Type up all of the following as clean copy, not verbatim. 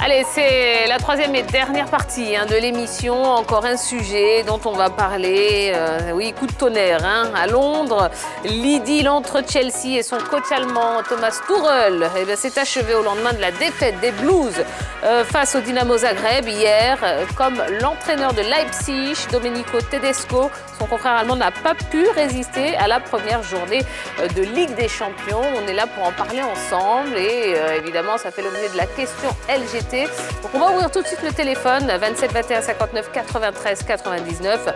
Allez, c'est la troisième et dernière partie de l'émission. Encore un sujet dont on va parler. Oui, coup de tonnerre à Londres. L'idylle entre Chelsea et son coach allemand Thomas Tuchel s'est achevée au lendemain de la défaite des Blues face au Dynamo Zagreb hier. Comme l'entraîneur de Leipzig, Domenico Tedesco, son confrère allemand n'a pas pu résister à la première journée de Ligue des Champions. On est là pour en parler ensemble et évidemment, ça fait l'objet de la question LGT. Donc on va ouvrir tout de suite le téléphone, 27 21 59 93 99.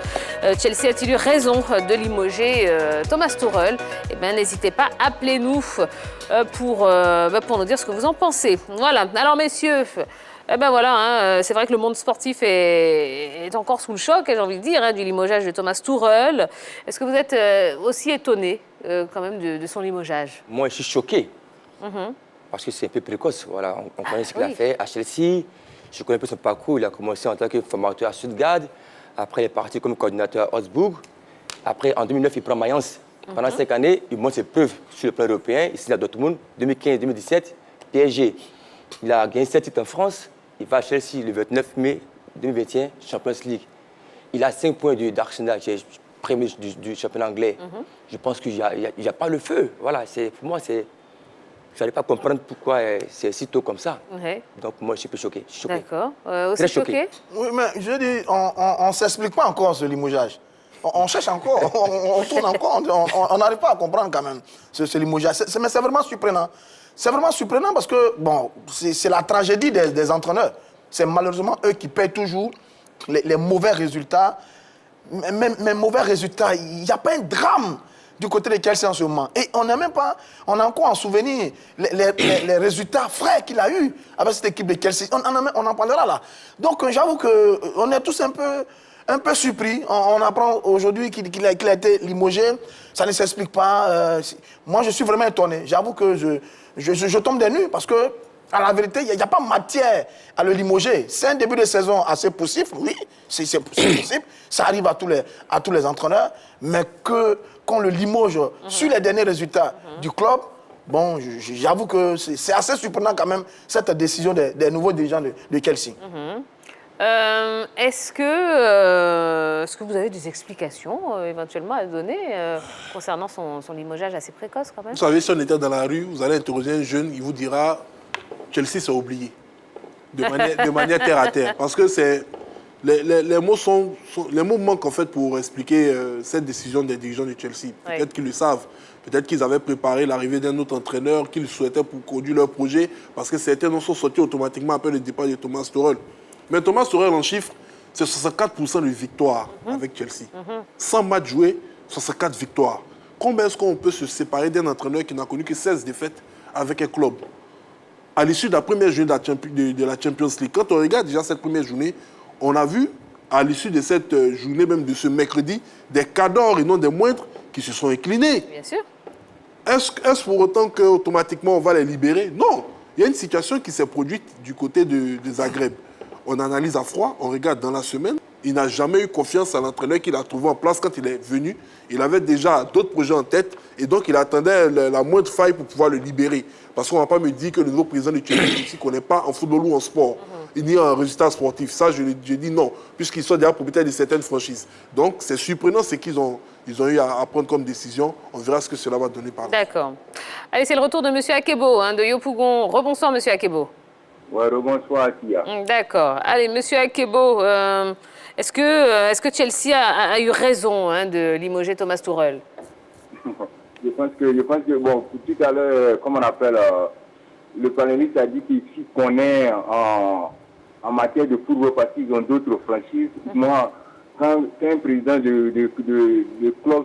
Chelsea a-t-il eu raison de limoger Thomas Tuchel? Eh bien, n'hésitez pas, appelez-nous pour nous dire ce que vous en pensez. Voilà, alors messieurs, c'est vrai que le monde sportif est encore sous le choc, j'ai envie de dire, du limogeage de Thomas Tuchel. Est-ce que vous êtes aussi étonné quand même de son limogeage? Moi, je suis choqué. Parce que c'est un peu précoce. Voilà. On connaît ce qu'il a fait à Chelsea. Je connais un peu son parcours. Il a commencé en tant que formateur à Stuttgart. Après, il est parti comme coordinateur à Augsburg. Après, en 2009, il prend Mayence. Pendant 5 années, il montre ses preuves sur le plan européen. Ici, à Dortmund, 2015-2017, PSG. Il a gagné 7 titres en France. Il va à Chelsea le 29 mai 2021, Champions League. Il a 5 points d'Arsenal, qui est premier du championnat anglais. Je pense qu'il n'y a pas le feu. Voilà, pour moi, c'est... Je n'arrive pas à comprendre pourquoi c'est si tôt comme ça. Donc, moi, je suis un peu choqué. D'accord. Aussi choqué? Oui, mais je dis, on ne s'explique pas encore ce limogeage. On cherche encore, on tourne encore, on n'arrive pas à comprendre quand même ce limogeage. Mais c'est vraiment surprenant. C'est vraiment surprenant parce que, bon, c'est la tragédie des entraîneurs. C'est malheureusement eux qui payent toujours les mauvais résultats. Mais mauvais résultats, il n'y a pas un drame du côté de Chelsea en ce moment. Et on n'a même pas, on a encore en souvenir les résultats frais qu'il a eu avec cette équipe de Chelsea. On en parlera là. Donc j'avoue qu'on est tous un peu surpris. On apprend aujourd'hui qu'il a été limogé. Ça ne s'explique pas. Moi, je suis vraiment étonné. J'avoue que je tombe des nues parce que, à la vérité, il n'y a pas matière à le limoger. C'est un début de saison assez poussif, oui, c'est possible. Ça arrive à tous les entraîneurs. Mais qu'on le limoge sur les derniers résultats du club, bon, j'avoue que c'est assez surprenant quand même, cette décision des nouveaux dirigeants de Chelsea. Est-ce que vous avez des explications éventuellement à donner concernant son limogeage assez précoce quand même? Vous savez, si on était dans la rue, vous allez interroger un jeune, il vous dira Chelsea s'est oublié, de manière terre à terre. Parce que les mots manquent en fait pour expliquer cette décision des dirigeants de Chelsea. Peut-être qu'ils le savent, peut-être qu'ils avaient préparé l'arrivée d'un autre entraîneur qu'ils souhaitaient pour conduire leur projet, parce que certains en sont sortis automatiquement après le départ de Thomas Tuchel. Mais Thomas Tuchel, en chiffres, c'est 64% de victoires avec Chelsea. 100 matchs joués, 64 victoires. Combien est-ce qu'on peut se séparer d'un entraîneur qui n'a connu que 16 défaites avec un club? À l'issue de la première journée de la Champions League, quand on regarde déjà cette première journée, on a vu, à l'issue de cette journée, même de ce mercredi, des cadors et non des moindres qui se sont inclinés. Bien sûr. Est-ce pour autant qu'automatiquement on va les libérer? Non. Il y a une situation qui s'est produite du côté de Zagreb. On analyse à froid, on regarde dans la semaine. Il n'a jamais eu confiance à l'entraîneur qu'il a trouvé en place quand il est venu. Il avait déjà d'autres projets en tête et donc il attendait la moindre faille pour pouvoir le libérer. Parce qu'on ne va pas me dire que le nouveau président de Chelsea ne connaît pas en football ou en sport. Il n'y a un résultat sportif. Ça, je dis non, puisqu'ils sont déjà propriétaires de certaines franchises. Donc c'est surprenant ce qu'ils ont eu à prendre comme décision. On verra ce que cela va donner par là. D'accord. Allez, c'est le retour de M. Akebo, de Yopougon. Rebonsoir, M. Akebo. Oui, rebonsoir, Akia. D'accord. Allez, M. Akebo, est-ce que Chelsea a eu raison de limoger Thomas Tuchel? Je pense que bon, tout à l'heure, comme on appelle, le panéliste a dit qu'il s'y connaît en matière de football parce qu'ils ont d'autres franchises. Moi, quand un président de club,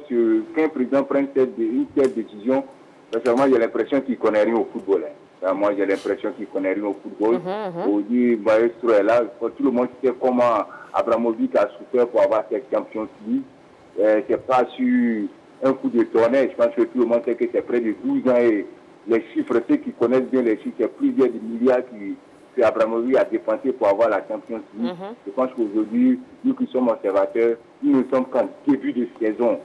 quand un président prend une telle décision, personnellement, j'ai l'impression qu'il ne connaît rien au football. Moi, j'ai l'impression qu'il ne connaît rien au football. On dit, Maestro est là. Tout le monde sait comment Abramovich a souffert pour avoir cette Champions League. Ce n'est pas sur un coup de tonnerre. Je pense que tout le monde sait que c'est près de 12 ans. Et les chiffres, ceux qui connaissent bien les chiffres, c'est plusieurs milliards que Abramovich a dépensé pour avoir la Champions League. Je pense qu'aujourd'hui, nous qui sommes observateurs, nous ne sommes qu'en début de saison.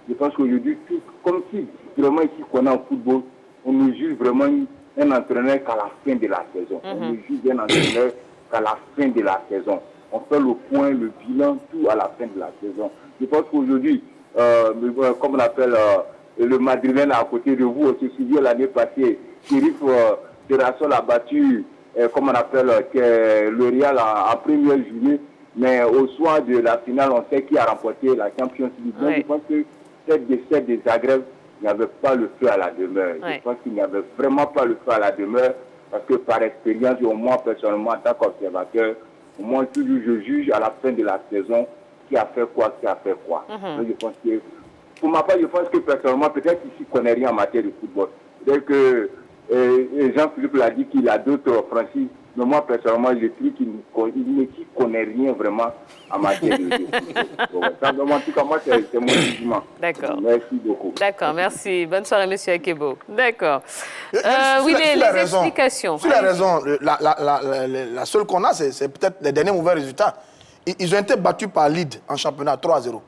Je pense qu'aujourd'hui, comme si vraiment ici qu'on est en football, on nous juge vraiment un entraîneur qu'à la fin de la saison. On ne juge un entraîneur qu'à la fin de la saison. On fait le point, le bilan, tout à la fin de la saison. Je pense qu'aujourd'hui, comme on appelle le Madrilène à côté de vous, on se souvient l'année passée, Chérif Terrassol a battu, comme on appelle, le Real en première journée, mais au soir de la finale, on sait qui a remporté la Champions League. Donc, je pense que cette défaite des Zagreb, il n'y avait pas le feu à la demeure. Je pense qu'il n'y avait vraiment pas le feu à la demeure, parce que par expérience, au moins personnellement, en tant qu'observateur, au moins toujours je juge à la fin de la saison qui a fait quoi, qui a fait quoi. Donc, je pense que, pour ma part, je pense que personnellement, peut-être ici, je ne connais rien en matière de football. Peut-être que Jean-Philippe l'a dit qu'il a d'autres franchises, mais moi, personnellement, je trouve qu'il ne connaît rien vraiment en matière de football. En tout cas, moi, c'est mon jugement. D'accord. Merci beaucoup. D'accord, merci. Bonne soirée, monsieur Akebo. D'accord. Oui, les explications. Sur la raison, la seule qu'on a, c'est peut-être les derniers mauvais résultats. Ils ont été battus par Lille en championnat 3-0.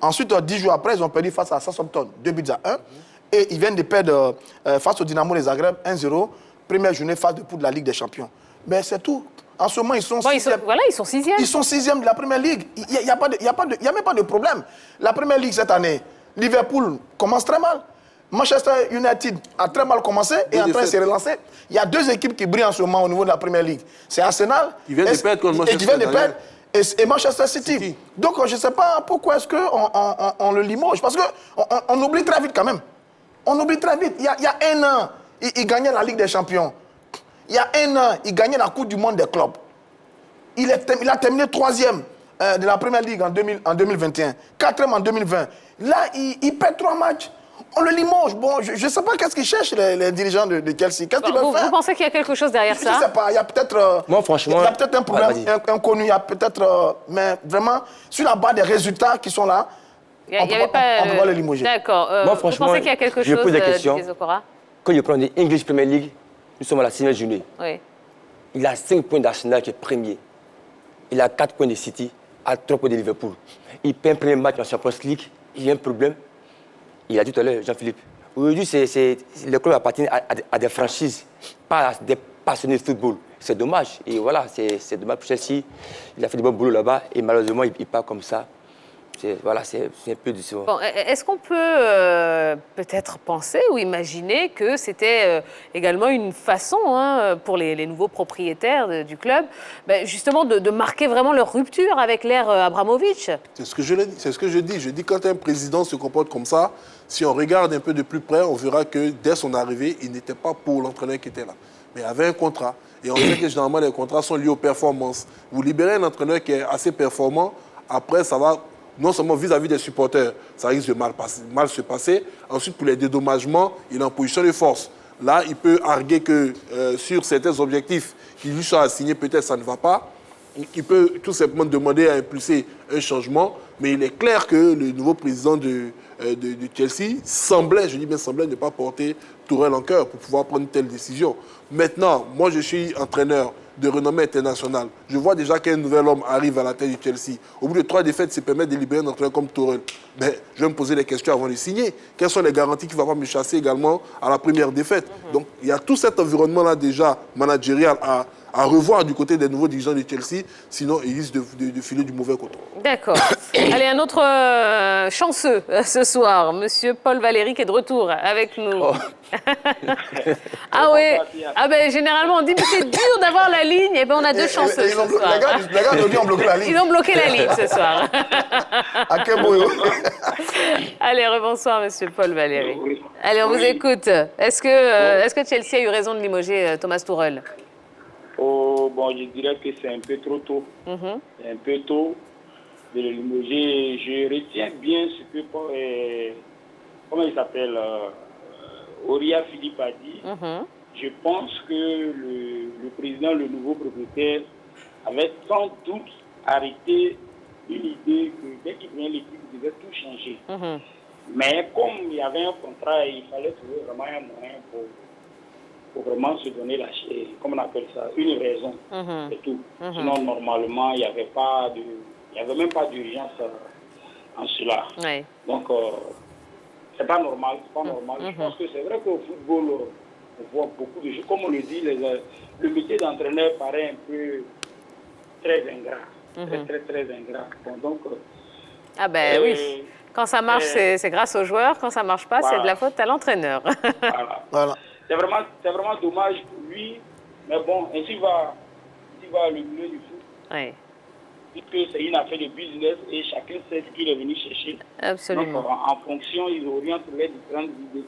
Ensuite, 10 jours après, ils ont perdu face à Southampton, 2-1. Et ils viennent de perdre face au Dynamo de Zagreb, 1-0. Première journée, phase de poule de la Ligue des Champions. Mais c'est tout. En ce moment, ils sont sixième. Voilà, ils sont sixième. Ils sont sixième de la Première Ligue. Il n'y a même pas de problème. La Première Ligue cette année, Liverpool commence très mal. Manchester United a très mal commencé et est en train de se relancer. Il y a deux équipes qui brillent en ce moment au niveau de la Première Ligue. C'est Arsenal qui vient de perdre contre Manchester et Manchester City. Donc, je ne sais pas pourquoi est-ce qu'on le limoge. Parce qu'on oublie très vite quand même. On oublie très vite. Il y a un an, il gagnait la Ligue des Champions. Il y a un an, il gagnait la Coupe du Monde des clubs. Il a terminé 3e de la Première Ligue en 2021, 4e en 2020. Là, il perd 3 matchs. On le limoge. Bon, je ne sais pas qu'est-ce qu'ils cherchent, les dirigeants de Chelsea. Qu'est-ce qu'ils veulent faire? Vous pensez qu'il y a quelque chose derrière ça? Je ne sais pas. Il y a peut-être moi, franchement, il y a peut-être un problème inconnu. Il y a peut-être... mais vraiment, sur la base des résultats qui sont là, on doit le limoger. D'accord. Moi, franchement, vous pensez qu'il y a quelque chose, pose des questions. Okora? Quand je prends l'English Premier League, nous sommes à la 6e journée. Oui. Il a 5 points d'Arsenal qui est premier. Il a 4 points de City, à 3 points de Liverpool. Il perd un premier match en Champions League. Il y a un problème. Il a dit tout à l'heure, Jean-Philippe. Aujourd'hui, le club appartient à des franchises, pas à des passionnés de football. C'est dommage. Et voilà, c'est dommage pour Chelsea. Il a fait du bon boulot là-bas et malheureusement, il part comme ça. Voilà, c'est un peu décevant. Bon, est-ce qu'on peut peut-être penser ou imaginer que c'était également une façon pour les nouveaux propriétaires du club, justement de marquer vraiment leur rupture avec l'ère Abramovich? C'est ce que je dis. Je dis quand un président se comporte comme ça, si on regarde un peu de plus près, on verra que dès son arrivée, il n'était pas pour l'entraîneur qui était là. Mais il avait un contrat. Et on sait que généralement, les contrats sont liés aux performances. Vous libérez un entraîneur qui est assez performant, après, ça va... Non seulement vis-à-vis des supporters, ça risque de mal se passer. Ensuite, pour les dédommagements, il est en position de force. Là, il peut arguer que sur certains objectifs qui lui sont assignés, peut-être ça ne va pas. Il peut tout simplement demander à impulser un changement. Mais il est clair que le nouveau président de Chelsea semblait, je dis bien semblait, ne pas porter Tourelle en cœur pour pouvoir prendre une telle décision. Maintenant, moi je suis entraîneur de renommée internationale. Je vois déjà qu'un nouvel homme arrive à la tête du Chelsea. Au bout de 3 défaites, c'est permettre de libérer un entraîneur comme Tourelle. Mais je vais me poser des questions avant de signer. Quelles sont les garanties qu'il ne va pas me chasser également à la première défaite? Donc il y a tout cet environnement-là déjà managérial à revoir du côté des nouveaux dirigeants de Chelsea, sinon ils risquent de filer du mauvais côté. D'accord. Allez, un autre chanceux ce soir, monsieur Paul Valéry qui est de retour avec nous. Oh. Ah oui, généralement on dit mais c'est dur d'avoir la ligne, et on a 2 chanceux ce soir. Les gars aujourd'hui ont bloqué la ligne. Ils ont bloqué la ligne ce soir. Allez, rebonsoir monsieur Paul Valéry. Allez, on vous écoute. Est-ce que Chelsea a eu raison de limoger Thomas Tuchel? Bon, je dirais que c'est un peu trop tôt. C'est un peu tôt de le limoger. Je retiens bien ce que, comment il s'appelle, Auria Philippe a dit. Je pense que le président, le nouveau propriétaire, avait sans doute arrêté une idée que dès qu'il venait l'équipe, il devait tout changer. Mais comme il y avait un contrat, il fallait trouver vraiment un moyen pour vraiment se donner comment on appelle ça, une raison, c'est tout. Sinon, normalement, il n'y avait même pas d'urgence en cela. Donc, c'est pas normal, Je pense que c'est vrai qu'au football, voit beaucoup de choses. Comme on le dit, le métier d'entraîneur paraît un peu très ingrat. Très ingrat. Bon, donc, Ah ben oui. Quand ça marche, c'est grâce aux joueurs. Quand ça marche pas, voilà. c'est de la faute à l'entraîneur. Voilà. C'est vraiment dommage pour lui. Mais bon, ainsi va le milieu du foot. Oui. Puisque c'est une affaire de business et chacun sait ce qu'il est venu chercher. Absolument. Donc, en fonction, ils orientent les différentes idées.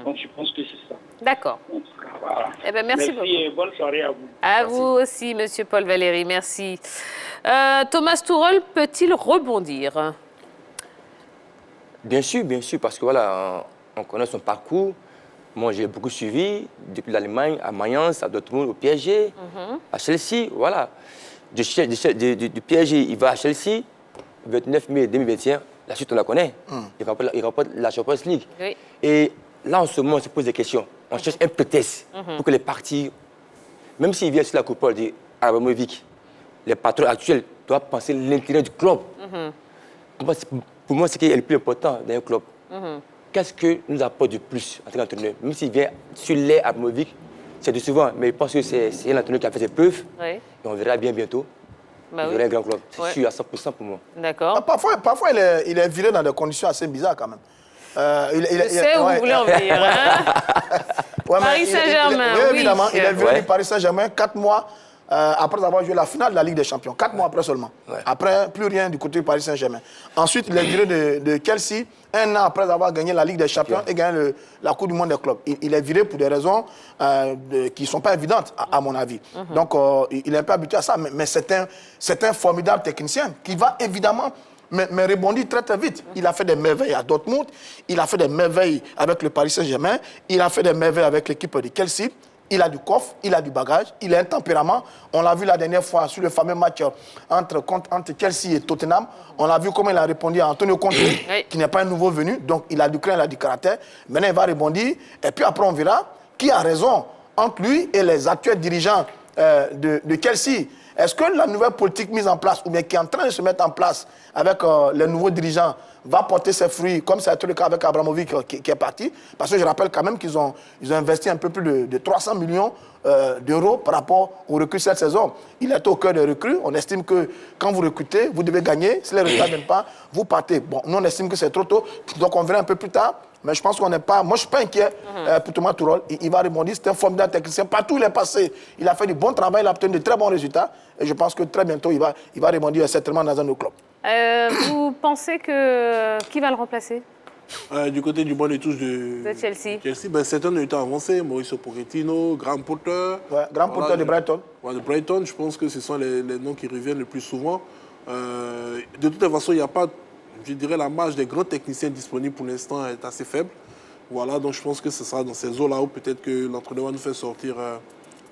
Donc, je pense que c'est ça. D'accord. Donc, voilà. Eh ben, merci beaucoup. Et bonne soirée à vous. À vous aussi, Monsieur Paul Valéry. Merci. Thomas Tuchel peut-il rebondir? Bien sûr, parce que voilà, on connaît son parcours. Moi, j'ai beaucoup suivi, depuis l'Allemagne, à Mayence, à Dortmund, au PSG, à Chelsea, voilà. Du PSG, il va à Chelsea, 29 mai 2021, la suite, on la connaît. Il remporte la Champions League. Oui. Et là, en ce moment, on se pose des questions. On cherche un prétexte pour que les partis, même s'ils viennent sur la coupole d'Abramovich, les patrons actuels doivent penser l'intérêt du club. Pour moi, c'est ce qui est le plus important dans un club. Qu'est-ce que nous apporte de plus en tant qu'entraîneur? Même s'il vient sur l'air Abramovich, c'est de souvent, mais je pense que c'est un entraîneur qui a fait ses preuves. Oui. Et on verra bien bientôt. Il y aura un grand club. C'est sûr, à 100% pour moi. D'accord. Parfois il est viré dans des conditions assez bizarres quand même. Je sais où vous voulez en venir. Hein? Paris Saint-Germain, oui, évidemment. Il est viré Ouais. du Paris Saint-Germain 4 mois après avoir joué la finale de la Ligue des Champions. 4 mois après seulement. Ouais. Après, plus rien du côté du Paris Saint-Germain. Ensuite, il est viré de Chelsea 1 an après avoir gagné la Ligue des Champions et gagné la Coupe du Monde des clubs. Il est viré pour des raisons qui ne sont pas évidentes, à mon avis. Donc, il est un peu habitué à ça. Mais c'est un formidable technicien qui va évidemment mais rebondit très très vite. Il a fait des merveilles à Dortmund, il a fait des merveilles avec le Paris Saint-Germain, il a fait des merveilles avec l'équipe de Chelsea. Il a du coffre, il a du bagage, il a un tempérament. On l'a vu la dernière fois sur le fameux match entre Chelsea et Tottenham. On a vu comment il a répondu à Antonio Conte, qui n'est pas un nouveau venu. Donc il a du cran, il a du caractère. Maintenant il va rebondir. Et puis après on verra qui a raison entre lui et les actuels dirigeants de Chelsea. Est-ce que la nouvelle politique mise en place, ou bien qui est en train de se mettre en place avec les nouveaux dirigeants, va porter ses fruits, comme ça a été le cas avec Abramovich qui est parti? Parce que je rappelle quand même qu'ils ont investi un peu plus de 300 millions d'euros par rapport aux recrues cette saison. Il est au cœur des recrues. On estime que quand vous recrutez, vous devez gagner. Si les résultats ne viennent pas, vous partez. Bon, nous, on estime que c'est trop tôt. Donc, on verra un peu plus tard. Mais je pense qu'on n'est pas... Moi, je ne suis pas inquiet pour Thomas Tuchel. Il va rebondir. C'est un formidable technicien. Partout où il est passé, il a fait du bon travail. Il a obtenu de très bons résultats. Et je pense que très bientôt, il va rebondir certainement dans un autre club. Vous pensez que... Qui va le remplacer? Du côté du banc de touche de Chelsea. Ben, certains ont été avancés. Mauricio Pochettino, Graham Potter. Ouais, Graham Potter de Brighton. Ouais, de Brighton, je pense que ce sont les noms qui reviennent le plus souvent. De toute façon, il n'y a pas, je dirais, la marge des grands techniciens disponibles pour l'instant est assez faible. Voilà, donc je pense que ce sera dans ces eaux-là où peut-être que l'entraîneur va nous faire sortir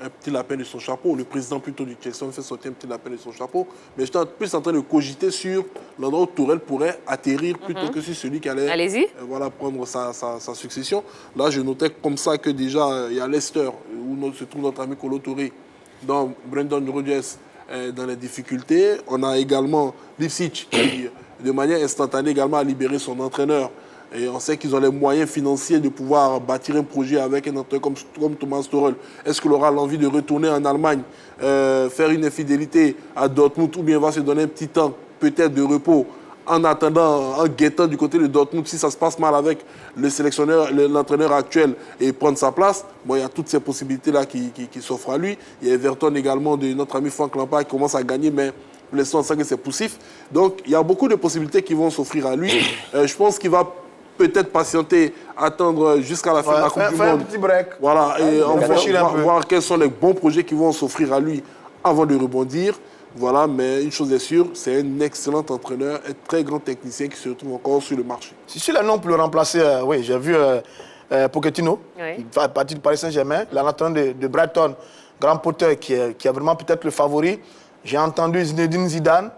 un petit lapin de son chapeau, le président plutôt du Chelsea nous fait sortir un petit lapin de son chapeau. Mais j'étais plus en train de cogiter sur l'endroit où Tourelle pourrait atterrir plutôt que sur celui qui allait voilà, prendre sa succession. Là, je notais comme ça que déjà, il y a Leicester, où se trouve notre ami Kolo Touré, dans Brendan Rodgers dans les difficultés. On a également Leipzig qui, de manière instantanée, également a libéré son entraîneur. Et on sait qu'ils ont les moyens financiers de pouvoir bâtir un projet avec un entraîneur comme Thomas Tuchel. Est-ce qu'il aura l'envie de retourner en Allemagne, faire une infidélité à Dortmund, ou bien va se donner un petit temps, peut-être de repos, en attendant, en guettant du côté de Dortmund, si ça se passe mal avec le sélectionneur, l'entraîneur actuel, et prendre sa place? Bon, il y a toutes ces possibilités-là qui s'offrent à lui. Il y a Everton également de notre ami Frank Lampard qui commence à gagner, mais pour l'instant, on sent que c'est poussif. Donc, il y a beaucoup de possibilités qui vont s'offrir à lui. Je pense qu'il va peut-être patienter, attendre jusqu'à la fin de la Coupe du Monde. Un petit break. Voilà, et on va voir quels sont les bons projets qui vont s'offrir à lui avant de rebondir. Voilà, mais une chose est sûre, c'est un excellent entraîneur, un très grand technicien qui se retrouve encore sur le marché. Si le nom pour le remplacer, oui, j'ai vu Pochettino, qui fait partie du Paris Saint-Germain, l'entraîneur de Brighton, Graham Potter, qui est vraiment peut-être le favori. J'ai entendu Zinedine Zidane.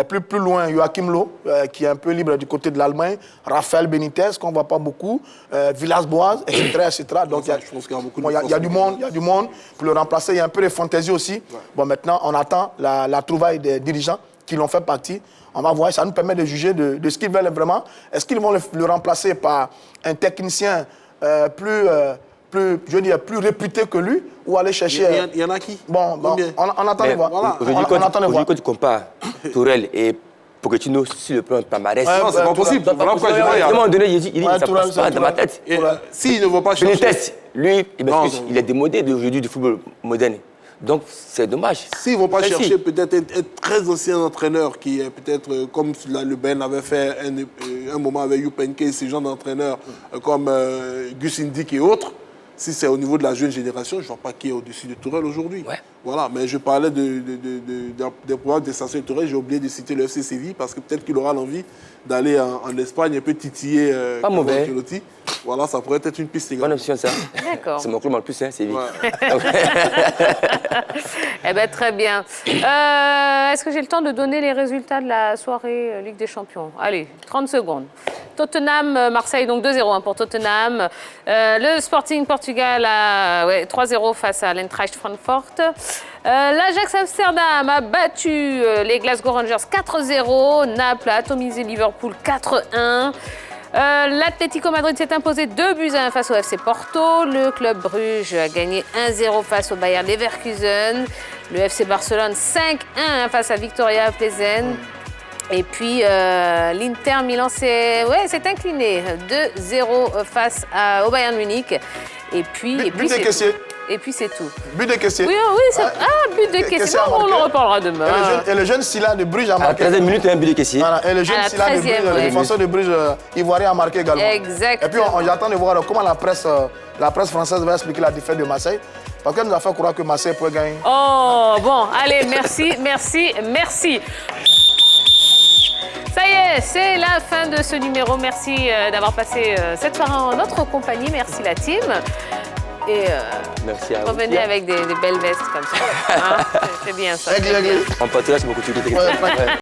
Plus loin, Joachim Löw, qui est un peu libre du côté de l'Allemagne, Raphaël Benitez, qu'on ne voit pas beaucoup, Villas-Boas, etc. Donc, il y a du monde pour le remplacer. Il y a un peu de fantaisie aussi. Ouais. Bon, maintenant, on attend la trouvaille des dirigeants qui l'ont fait partie. On va voir, ça nous permet de juger de ce qu'ils veulent vraiment. Est-ce qu'ils vont le remplacer par un technicien plus réputés que lui ou aller chercher... Il y en a qui? Bon, Combien? on attend de voir. Voilà. Aujourd'hui, quand tu compares Tourelle et Pochettino sur le plan palmarès, Non, c'est pas possible. Voilà pourquoi je dis, à un moment donné, il dit, ça Tourelle, passe pas dans ma tête. S'il ne veut pas chercher... Benitez, lui, Non, il est démodé d'aujourd'hui du football moderne. Donc, c'est dommage. S'ils ne vont pas Chelsea. chercher peut-être un très ancien entraîneur qui est peut-être comme le Ben avait fait un moment avec Jupp Heynckes, ces gens d'entraîneurs comme Gus Hiddink et autres, si c'est au niveau de la jeune génération, je ne vois pas qui est au-dessus de Tourelle aujourd'hui. Ouais. Voilà, mais je parlais des programmes d'extension de Tourelle, j'ai oublié de citer le FC Séville parce que peut-être qu'il aura l'envie d'aller en Espagne un peu titiller Pas mauvais. Ancelotti. Voilà, ça pourrait être une piste Bonne également. option, ça. D'accord. C'est mon club en plus, hein, c'est lui. Ouais. Eh bien, très bien. Est-ce que j'ai le temps de donner les résultats de la soirée Ligue des Champions? Allez, 30 secondes. Tottenham-Marseille, donc 2-0 pour Tottenham. Le Sporting Portugal a 3-0 face à l'Eintracht Francfort. L'Ajax Amsterdam a battu les Glasgow Rangers 4-0. Naples a atomisé Liverpool 4-1. L'Atlético Madrid s'est imposé 2-1 face au FC Porto. Le Club Bruges a gagné 1-0 face au Bayer Leverkusen. Le FC Barcelone 5-1 face à Victoria Plzen. Et puis l'Inter Milan s'est incliné 2-0 face au Bayern Munich. Et puis c'est tout. But de Kessié. Oui, c'est but de Kessié. On en reparlera demain. Et le jeune Silla de Bruges a À la marqué. 13e minute, un but de Kessié. Voilà, et le jeune À la Silla de 13e, Bruges, le oui. défenseur de Bruges ivoirien a marqué également. Exactement. Et puis j'attends de voir comment la presse française va expliquer la défaite de Marseille. Parce qu'elle nous a fait croire que Marseille pourrait gagner. Oh, bon, allez, merci. Ça y est, c'est la fin de ce numéro. Merci d'avoir passé cette soirée en notre compagnie. Merci la team. Et Merci à vous. revenez avec des belles vestes comme ça. Hein, c'est bien ça. Aigle. En partage, beaucoup de